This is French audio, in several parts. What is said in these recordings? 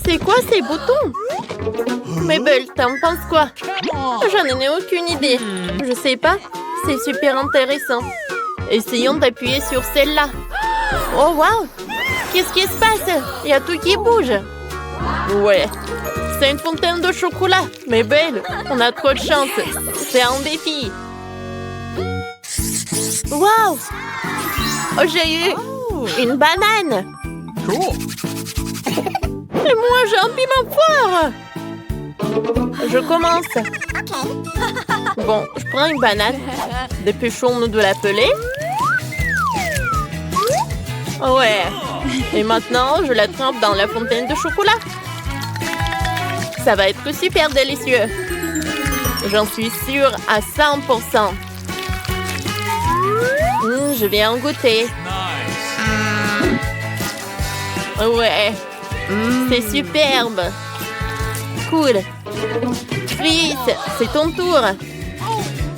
C'est quoi ces boutons? Mabel, t'en penses quoi? J'en ai aucune idée. Je sais pas. C'est super intéressant. Essayons d'appuyer sur celle-là. Oh, wow! Qu'est-ce qui se passe? Il y a tout qui bouge. Ouais. C'est une fontaine de chocolat. Mabel, on a trop de chance. C'est un défi. Wow! Oh, j'ai eu une banane. Et moi, j'ai un piment poire. Je commence. Bon, je prends une banane. Dépêchons-nous de la peler. Ouais. Et maintenant, je la trempe dans la fontaine de chocolat. Ça va être super délicieux. J'en suis sûre à 100%. Je vais en goûter. Ouais. C'est superbe. Cool. Fritz, c'est ton tour.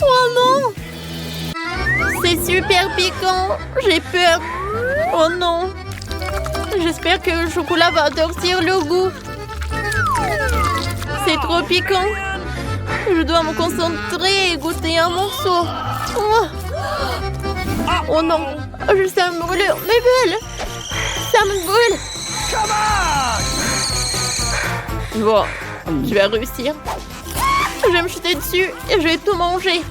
Oh non! C'est super piquant. J'ai peur. Oh non! J'espère que le chocolat va adoucir le goût. C'est trop piquant. Je dois me concentrer et goûter un morceau. Oh non! Je sens me brûler. Mabel! Ça me brûle. Bon, je vais réussir. Je vais me jeter dessus et je vais tout manger.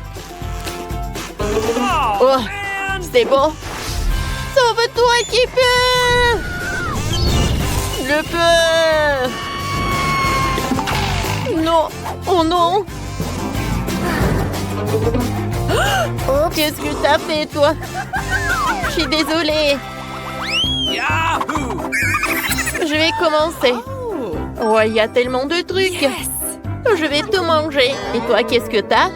Oh, c'est bon. Sauve-toi, équipe! Le feu! Non! Oh non! Oh, qu'est-ce que t'as fait, toi? Je suis désolée. Je vais commencer. Oh, il y a tellement de trucs. Je vais tout manger. Et toi, qu'est-ce que t'as?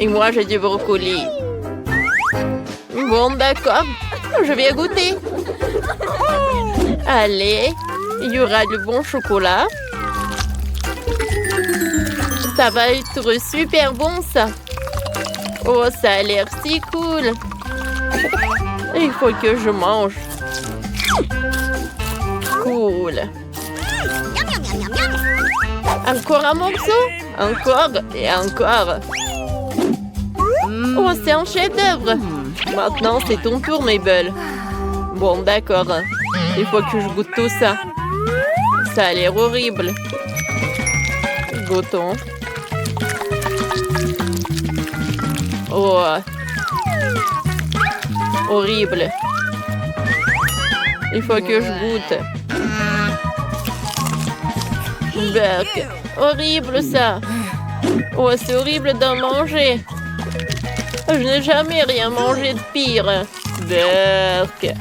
Et moi, j'ai du brocoli. Bon, d'accord. Je vais goûter. Allez, il y aura du bon chocolat. Ça va être super bon, ça. Oh, ça a l'air si cool. Il faut que je mange. Cool. Encore un morceau? Encore et encore. Oh, c'est un chef-d'œuvre. Maintenant, c'est ton tour, Mabel. Bon, d'accord. Il faut que je goûte tout ça. Ça a l'air horrible. Goûtons. Oh. Horrible. Il faut que je goûte. Berk. Horrible, ça. Oh, c'est horrible d'en manger. Je n'ai jamais rien mangé de pire. Berk.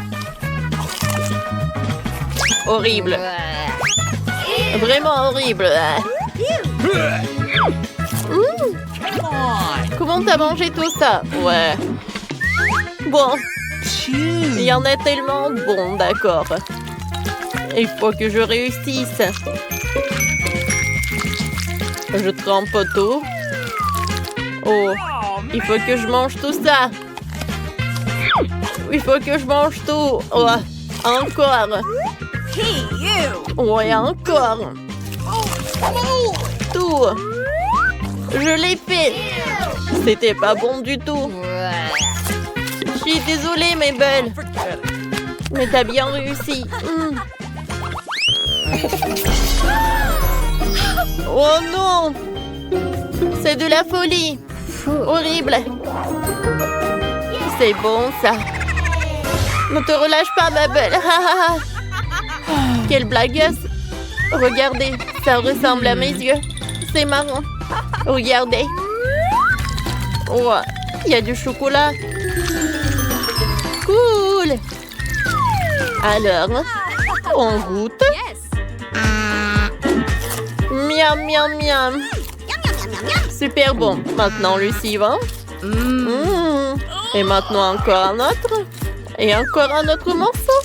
Horrible. Vraiment horrible. Comment t'as mangé tout ça? Ouais. Bon. Il y en a tellement. Bon, d'accord. Il faut que je réussisse. Je trempe tout. Oh. Il faut que je mange tout ça. Il faut que je mange tout. Oh. Encore. Ouais, encore. Tout. Je l'ai fait. C'était pas bon du tout. Je suis désolée, Mabel. Mais t'as bien réussi. Oh non! C'est de la folie. Horrible. C'est bon, ça. Ne te relâche pas, Mabel. Quelle blagueuse. Regardez, ça ressemble à mes yeux. C'est marrant. Regardez. Oh, il y a du chocolat. Cool. Alors, on goûte. Miam, miam, miam. Super bon. Maintenant, le suivant. Et maintenant, encore un autre. Et encore un autre morceau.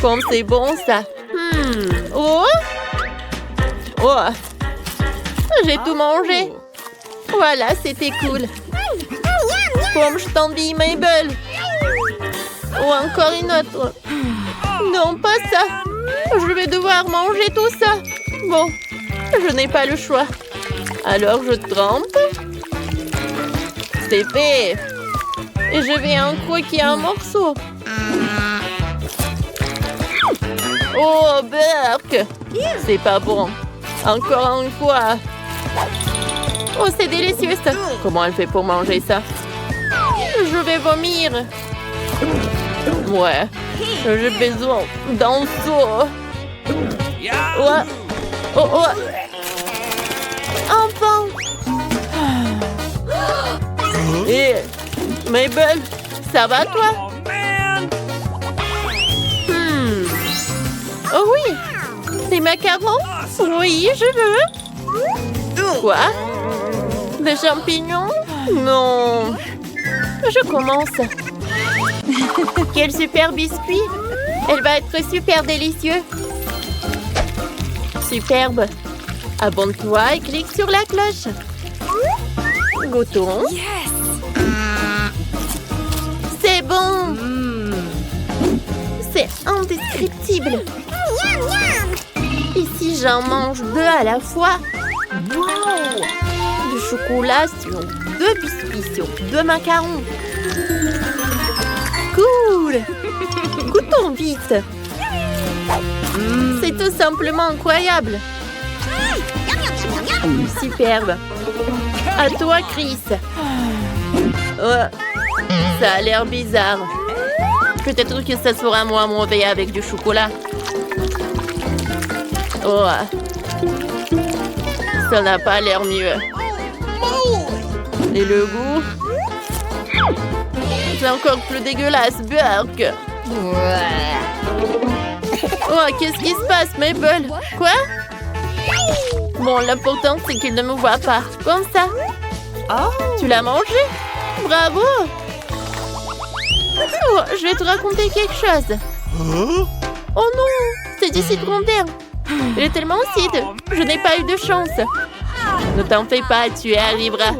Comme c'est bon, ça. Oh. Oh. J'ai tout mangé. Voilà, c'était cool. Comme je t'en dis, Mabel. Ou encore une autre. Non, pas ça. Je vais devoir manger tout ça. Bon, je n'ai pas le choix. Alors je trempe. C'est fait. Et je vais en croquer un morceau. Oh, berk! C'est pas bon. Encore une fois. Oh, c'est délicieux ça. Comment elle fait pour manger ça? Je vais vomir. Ouais, j'ai besoin d'un seau. Ouais. Oh, oh. Enfin. Et Mabel, ça va toi? Oh oui, des macarons? Oui, je veux. Quoi? Des champignons? Non. Je commence. Quel super biscuit! Elle va être super délicieuse. Superbe. Abonne-toi et clique sur la cloche. Goûtons. C'est bon. C'est indescriptible. Et si j'en mange 2 à la fois? Wow! Du chocolat sur 2 biscuits sur 2 macarons. Cool! Goûtons vite. C'est tout simplement incroyable. Superbe. À toi, Chris. Ça a l'air bizarre. Peut-être que ça sera moins mauvais avec du chocolat. Oh. Ça n'a pas l'air mieux. Et le goût? C'est encore plus dégueulasse, Burk. Oh, qu'est-ce qui se passe, Mabel? Quoi? Bon, l'important, c'est qu'il ne me voit pas. Comme ça. Oh. Tu l'as mangé? Bravo! Oh, je vais te raconter quelque chose. Oh non! C'est du citron vert. Il est tellement acide. Je n'ai pas eu de chance. Ne t'en fais pas, tu y arriveras.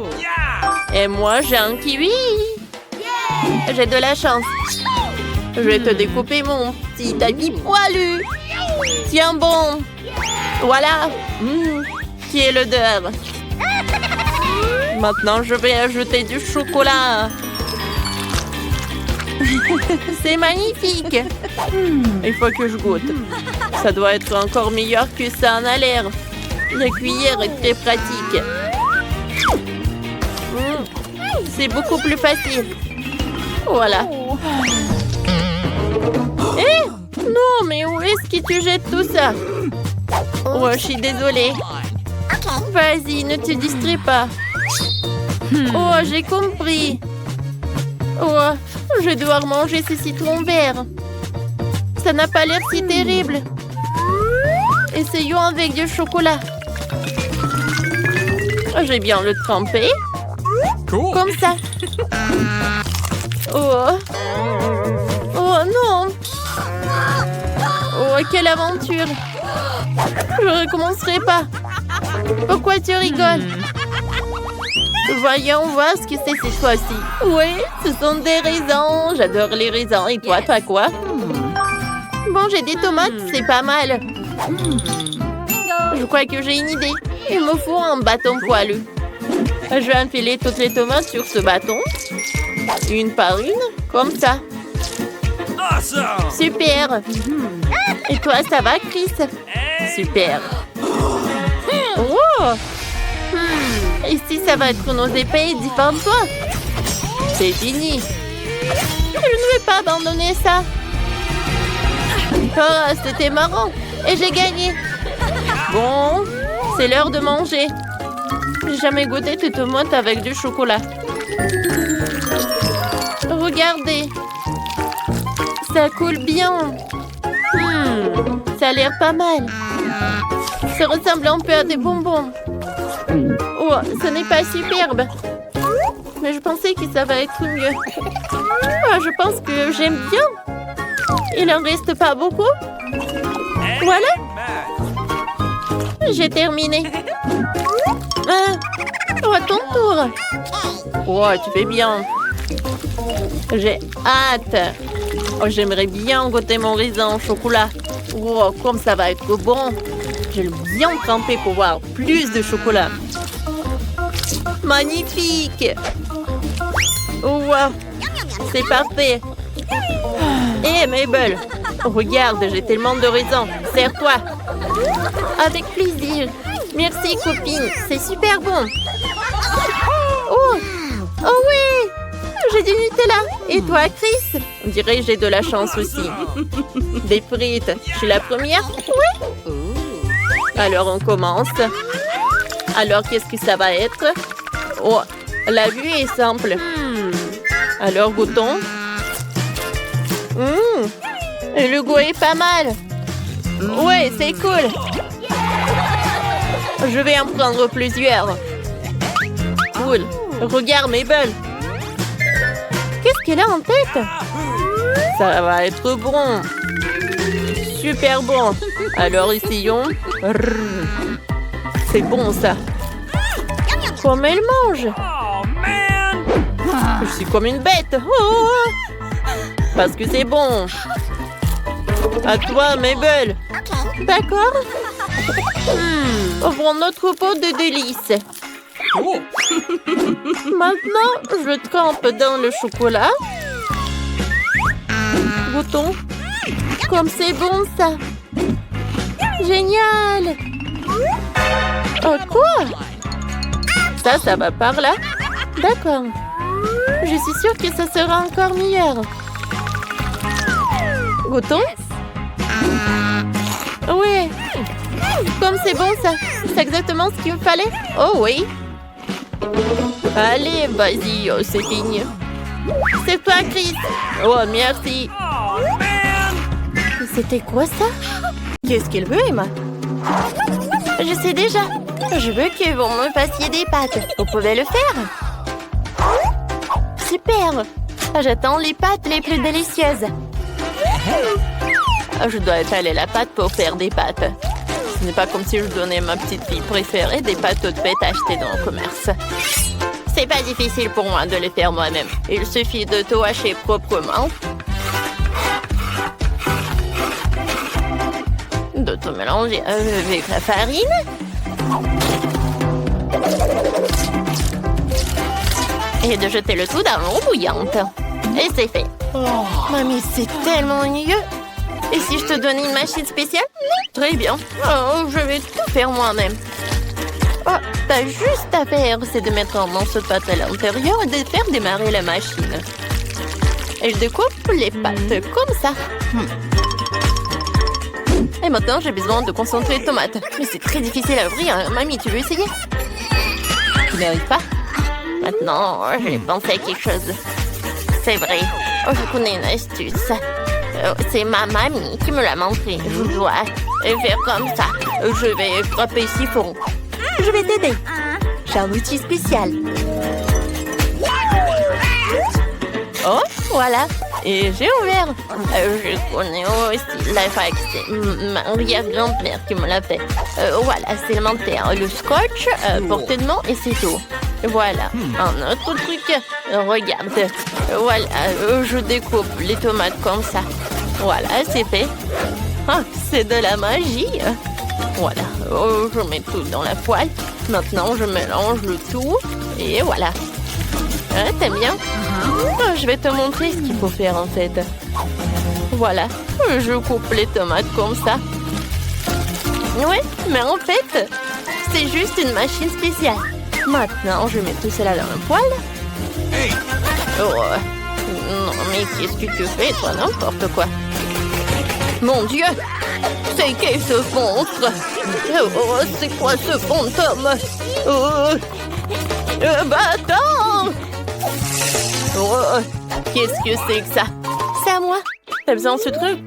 Et moi, j'ai un kiwi. J'ai de la chance. Je vais te découper mon petit ami poilu. Tiens bon. Voilà. Qui est l'odeur? Maintenant, je vais ajouter du chocolat. C'est magnifique. Il faut que je goûte. Ça doit être encore meilleur que ça en a l'air. La cuillère est très pratique. C'est beaucoup plus facile. Voilà. Eh? Non, mais où est-ce que tu jettes tout ça? Oh, je suis désolée. Vas-y, ne te distrais pas. Oh, j'ai compris. Oh, je vais devoir manger ce citron vert. Ça n'a pas l'air si terrible. Essayons avec du chocolat. J'ai bien le tremper. Cool. Comme ça. Oh. Oh non. Oh, quelle aventure. Je ne recommencerai pas. Pourquoi tu rigoles? Voyons voir ce que c'est cette fois-ci. Oui, ce sont des raisins. J'adore les raisins. Et toi, t'as quoi? Bon, j'ai des tomates, c'est pas mal. Je crois que j'ai une idée. Il me faut un bâton poilu. Je vais enfiler toutes les tomates sur ce bâton. Une par une, comme ça. Awesome. Super. Et toi, ça va, Chris? Super. Oh. Ici, ça va être nos épées. Défends-toi. C'est fini. Je ne vais pas abandonner ça. Oh, c'était marrant. Et j'ai gagné. Bon, c'est l'heure de manger. J'ai jamais goûté de tomates avec du chocolat. Regardez. Ça coule bien. Ça a l'air pas mal. Ça ressemble un peu à des bonbons. Oh, ce n'est pas superbe. Mais je pensais que ça va être mieux. Oh, je pense que j'aime bien. Il en reste pas beaucoup. Voilà. J'ai terminé. Oh, à ton tour. Oh, tu fais bien. J'ai hâte. Oh, j'aimerais bien goûter mon raisin au chocolat. Oh, comme ça va être bon. Je vais bien tremper pour voir plus de chocolat. Magnifique. Oh, wow. C'est parfait. Hé, Mabel. Regarde, j'ai tellement de raisins. Sers-toi. Avec plaisir. Merci, copine. C'est super bon. Oh, oh oui. J'ai du Nutella. Et toi, Chris? On dirait que j'ai de la chance aussi. Des frites. Je suis la première? Oui. Alors, on commence. Alors, qu'est-ce que ça va être? Oh, la vue est simple. Alors, goûtons. Et le goût est pas mal. Ouais, c'est cool. Je vais en prendre plusieurs. Cool. Regarde, Mabel. Qu'est-ce qu'elle a en tête? Ça va être bon. Super bon. Alors, essayons. C'est bon, ça. Comme elle mange. Oh, man! Je suis comme une bête. Oh! Parce que c'est bon. À toi, Mabel. D'accord. Ouvrons notre pot de délices. Cool. Maintenant, je trempe dans le chocolat. Goûtons. Comme c'est bon, ça. Génial. Oh, quoi? Ça va par là. D'accord. Je suis sûre que ça sera encore meilleur. Goûtons. Oui. Comme c'est bon, ça. C'est exactement ce qu'il me fallait. Oh oui. Allez, vas-y, oh, c'est fini. C'est toi, Chris. Oh, merci. Oh, man! C'était quoi ça? Qu'est-ce qu'il veut, Emma? Je sais déjà. Je veux que vous me fassiez des pâtes. Vous pouvez le faire? Super. J'attends les pâtes les plus délicieuses. Je dois étaler la pâte pour faire des pâtes. Ce n'est pas comme si je donnais ma petite fille préférée des pâtes toutes faites achetées dans le commerce. C'est pas difficile pour moi de les faire moi-même. Il suffit de tout hacher proprement. De tout mélanger avec la farine. Et de jeter le tout dans l'eau bouillante. Et c'est fait. Oh, mamie, c'est tellement ennuyeux. Et si je te donnais une machine spéciale? Très bien. Oh, je vais tout faire moi-même. Oh, t'as juste à faire, c'est de mettre un morceau de pâte à l'intérieur et de faire démarrer la machine. Et je découpe les pâtes comme ça. Et maintenant, j'ai besoin de concentrer de tomates. Mais c'est très difficile à ouvrir. Hein. Mamie, tu veux essayer? Tu n'arrives pas? Maintenant, j'ai pensé à quelque chose. C'est vrai. Oh, je connais une astuce. C'est ma mamie qui me l'a montré. Je dois faire comme ça. Je vais frapper siphon. Je vais t'aider. J'ai un outil spécial. Oh, voilà. Et j'ai ouvert. Je connais aussi la fac. C'est ma arrière-grand-mère qui me l'a fait. Voilà, c'est élémentaire. Le scotch, portée de main et c'est tout. Voilà, un autre truc. Regarde. Voilà, je découpe les tomates comme ça. Voilà, c'est fait. Ah, c'est de la magie. Voilà, je mets tout dans la poêle. Maintenant, je mélange le tout. Et voilà. Ah, t'aimes bien? Je vais te montrer ce qu'il faut faire en fait. Voilà, je coupe les tomates comme ça. Ouais, mais en fait, c'est juste une machine spéciale. Maintenant, je mets tout cela dans le poêle. Hey! Oh, non, mais qu'est-ce que tu fais, toi, n'importe quoi. Mon Dieu! C'est qui ce monstre? Oh, c'est quoi ce fantôme? Bâtard! Oh, qu'est-ce que c'est que ça? C'est à moi. T'as besoin de ce truc?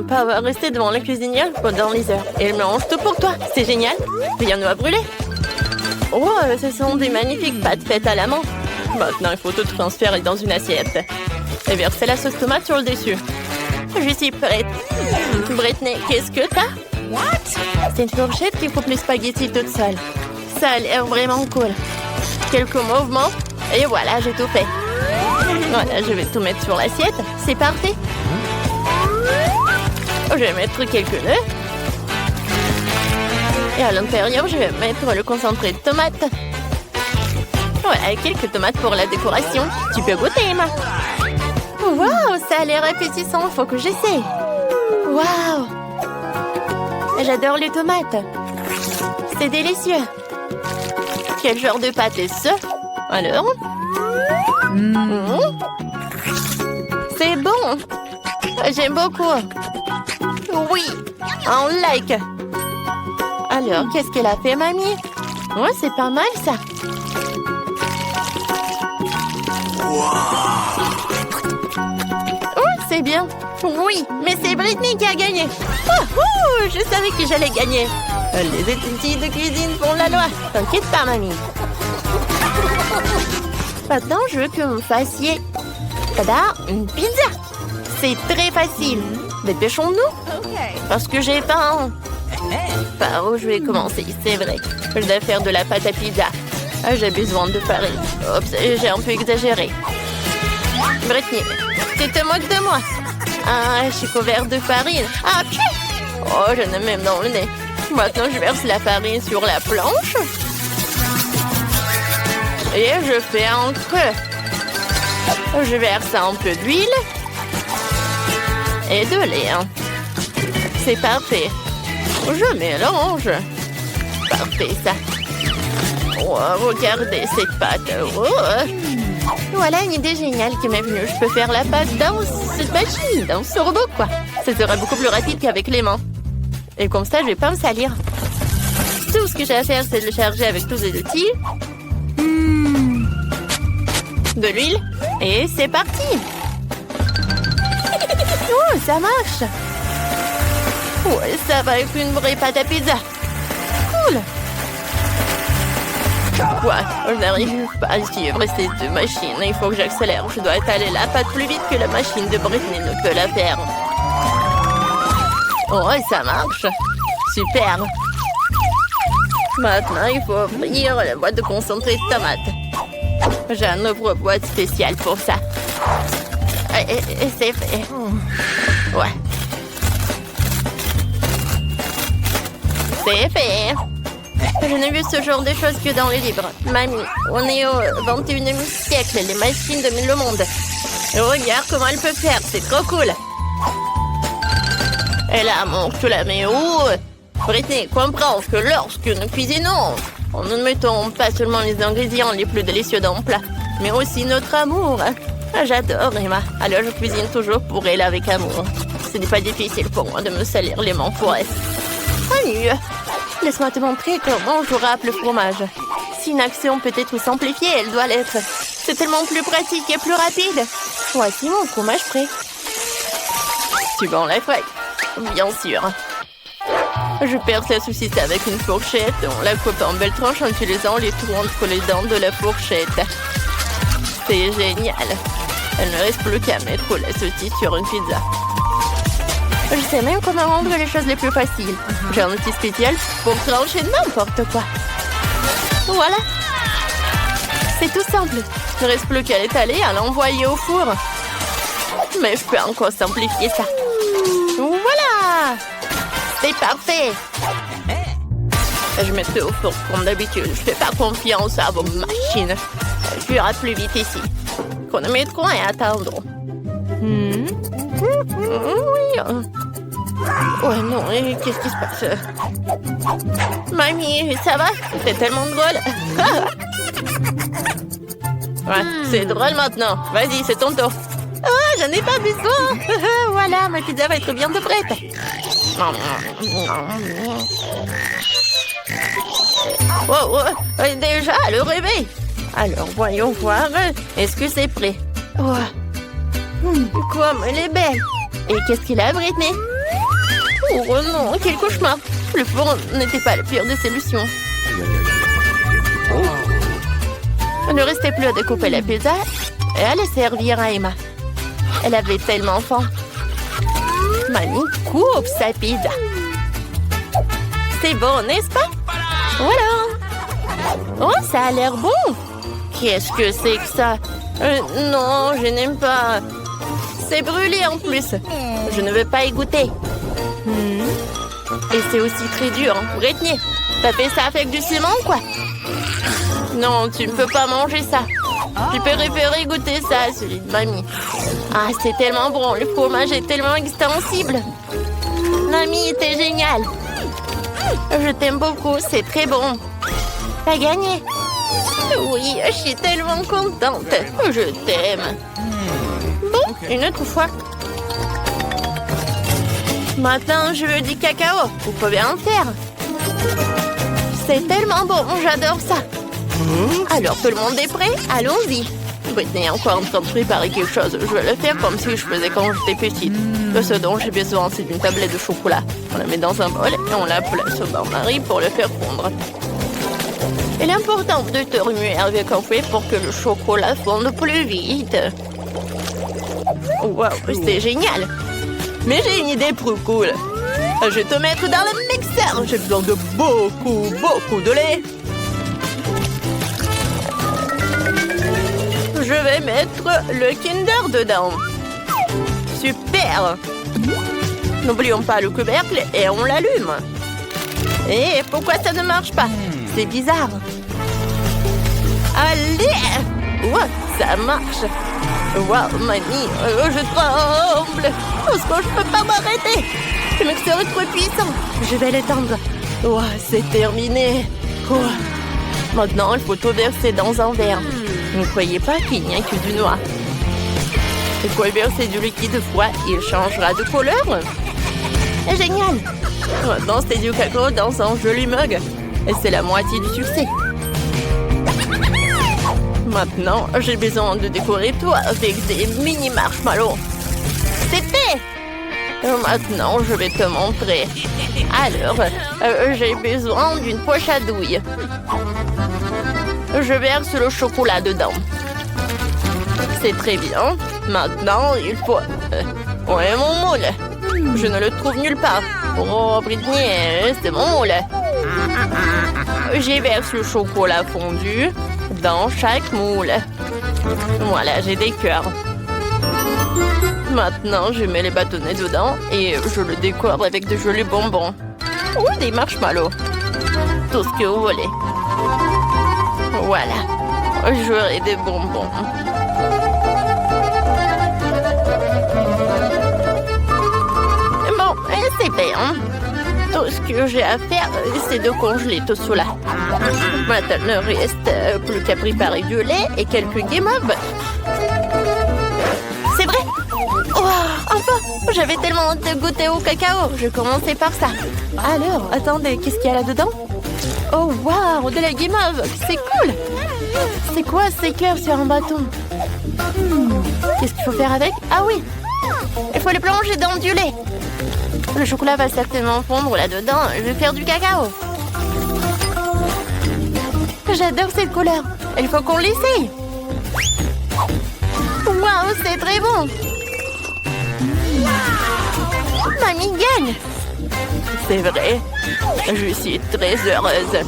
Pas rester devant la cuisinière pendant les heures. Elle mélange tout pour toi. C'est génial. Rien ne va brûler. Oh, ce sont des magnifiques pâtes faites à la main. Maintenant, il faut tout transférer dans une assiette. Et verser la sauce tomate sur le dessus. Je suis prête. Britney, qu'est-ce que t'as? C'est une fourchette qui coupe les spaghettis toute seule. Ça a l'air vraiment cool. Quelques mouvements. Et voilà, j'ai tout fait. Voilà, je vais tout mettre sur l'assiette. C'est parfait. Je vais mettre quelques œufs. Et à l'intérieur, je vais mettre le concentré de tomates. Voilà, quelques tomates pour la décoration. Tu peux goûter, Emma. Waouh, ça a l'air appétissant. Faut que j'essaie. Waouh. J'adore les tomates. C'est délicieux. Quel genre de pâte est-ce? Alors? C'est bon. J'aime beaucoup. Oui, un like. Alors, qu'est-ce qu'elle a fait, mamie? Oh, c'est pas mal, ça. Oh, c'est bien. Oui, mais c'est Brittany qui a gagné. Oh, je savais que j'allais gagner. Les études de cuisine font la loi. T'inquiète pas, mamie. Maintenant, je veux que vous me fassiez... Tada, une pizza. C'est très facile. Dépêchons-nous. Parce que j'ai faim. Par où je vais commencer? C'est vrai. Je dois faire de la pâte à pizza. Ah, j'ai besoin de farine. Oups, j'ai un peu exagéré. Brittany, tu te moques de moi? Ah, je suis couverte de farine. Ah, pied! Oh, j'en ai même dans le nez. Maintenant, je verse la farine sur la planche. Et je fais un creux. Je verse un peu d'huile. Et de lait. C'est parfait. Je mélange. Parfait, ça. Oh, regardez cette pâte. Oh. Voilà une idée géniale qui m'est venue. Je peux faire la pâte dans cette machine, dans ce robot, quoi. Ça sera beaucoup plus rapide qu'avec les mains. Et comme ça, je vais pas me salir. Tout ce que j'ai à faire, c'est de le charger avec tous les outils. De l'huile. Et c'est parti. Oh, ça marche. Ouais, ça va être une vraie pâte à pizza. Cool. Quoi? Je n'arrive pas à suivre cette machine. Il faut que j'accélère. Je dois étaler la pâte plus vite que la machine de Brittany ne peut la faire. Oh, ça marche. Super. Maintenant, il faut ouvrir la boîte de concentré de tomates. J'ai un ouvre-boîte spécial pour ça. Et c'est fait. Ouais. C'est fait. Je n'ai vu ce genre de choses que dans les livres. Mamie, on est au 21e siècle. Les machines dominent le monde. Et regarde comment elles peuvent faire. C'est trop cool. Et là, mon tu la mets où? Brittany, comprends que lorsque nous cuisinons, nous ne mettons pas seulement les ingrédients les plus délicieux dans le plat, mais aussi notre amour. J'adore Emma. Alors je cuisine toujours pour elle avec amour. Ce n'est pas difficile pour moi de me salir les mains pour elle. Salut! Laisse-moi te montrer comment je râpe le fromage. Si une action peut être simplifiée, elle doit l'être. C'est tellement plus pratique et plus rapide. Voici mon fromage prêt. Tu vends la feuille? Bien sûr. Je perce la saucisse avec une fourchette. On la coupe en belles tranches en utilisant les trous entre les dents de la fourchette. C'est génial. Il ne reste plus qu'à mettre la saucisse sur une pizza. Je sais même comment rendre les choses les plus faciles. J'ai un outil spécial pour trancher n'importe quoi. Voilà. C'est tout simple. Il ne reste plus qu'à l'étaler et à l'envoyer au four. Mais je peux encore simplifier ça. Voilà. C'est parfait. Je mettrai au four comme d'habitude. Je fais pas confiance à vos machines. Je irai plus vite ici. Qu'on ne met trop à attendre. Oui. Oh non, qu'est-ce qui se passe? Mamie, ça va? C'est tellement drôle. Ouais, c'est drôle maintenant. Vas-y, c'est ton tour. Oh, j'en ai pas besoin. Voilà, ma pizza va être bientôt prête. Oh, déjà, le réveil. Alors, voyons voir. Est-ce que c'est prêt? Oh. Comme elle est belle. Et qu'est-ce qu'il a, Brittany? Oh non, quel cauchemar. Le four n'était pas la pire des solutions. Il ne restait plus à découper la pizza et à la servir à Emma. Elle avait tellement faim. Mamie coupe sa pizza. C'est bon, n'est-ce pas? Voilà. Oh, ça a l'air bon. Qu'est-ce que c'est que ça? Non, je n'aime pas. C'est brûlé en plus. Je ne veux pas y goûter. Et c'est aussi très dur. Brittany, t'as fait ça avec du ciment, quoi? Non, tu ne peux pas manger ça. Tu peux préférer goûter ça, celui de mamie. Ah, c'est tellement bon. Le fromage est tellement extensible. Mamie, t'es génial. Je t'aime beaucoup, c'est très bon. T'as gagné. Oui, je suis tellement contente. Je t'aime. Bon, une autre fois. Maintenant, je veux du cacao. Vous pouvez en faire. C'est tellement bon, j'adore ça. Alors, tout le monde est prêt? Allons-y. Brittany est encore en train de préparer quelque chose. Je vais le faire comme si je faisais quand j'étais petite. Ce dont j'ai besoin, c'est d'une tablette de chocolat. On la met dans un bol et on la place au bain-marie pour le faire fondre. Il est important de te remuer avec un fouet pour que le chocolat fonde plus vite. Wow, c'est génial! Mais j'ai une idée plus cool. Je vais te mettre dans le mixeur. J'ai besoin de beaucoup de lait. Je vais mettre le Kinder dedans. Super! N'oublions pas le couvercle et on l'allume. Et pourquoi ça ne marche pas? C'est bizarre. Allez! Ouais, ça marche. Wow, mamie, je tremble. Parce que je peux pas m'arrêter. Le mixeur est trop puissant. Je vais l'étendre. Ouais, c'est terminé. Ouais. Maintenant, il faut tout verser dans un verre. Ne croyez pas qu'il n'y a que du noir. Il faut verser du liquide froid. Il changera de couleur. Génial. Maintenant, c'est du cacao dans un joli mug. Et c'est la moitié du succès. Maintenant, j'ai besoin de décorer toi avec des mini marshmallows. C'est fait! Maintenant, je vais te montrer. Alors, j'ai besoin d'une poche à douille. Je verse le chocolat dedans. C'est très bien. Maintenant, il faut... Où est mon moule? Je ne le trouve nulle part. Oh, Brittany, c'est mon moule. J'y verse le chocolat fondu dans chaque moule. Voilà, j'ai des cœurs. Maintenant, je mets les bâtonnets dedans et je le décore avec de jolis bonbons. Ou des marshmallows. Tout ce que vous voulez. Voilà. J'aurai des bonbons. Bon, c'est bien. Tout ce que j'ai à faire, c'est de congeler tout cela. Maintenant, il ne reste plus qu'à préparer du lait et quelques guimauves. C'est vrai? Oh, enfin! J'avais tellement hâte de goûter au cacao. Je commençais par ça. Alors, attendez, qu'est-ce qu'il y a là-dedans? Oh, waouh! De la guimauve! C'est cool! C'est quoi ces cœurs sur un bâton? Qu'est-ce qu'il faut faire avec? Ah oui! Il faut les plonger dans du lait. Le chocolat va certainement fondre là-dedans. Je vais faire du cacao. J'adore cette couleur. Il faut qu'on l'essaye. Waouh, c'est très bon. Mamie gagne. C'est vrai. Je suis très heureuse.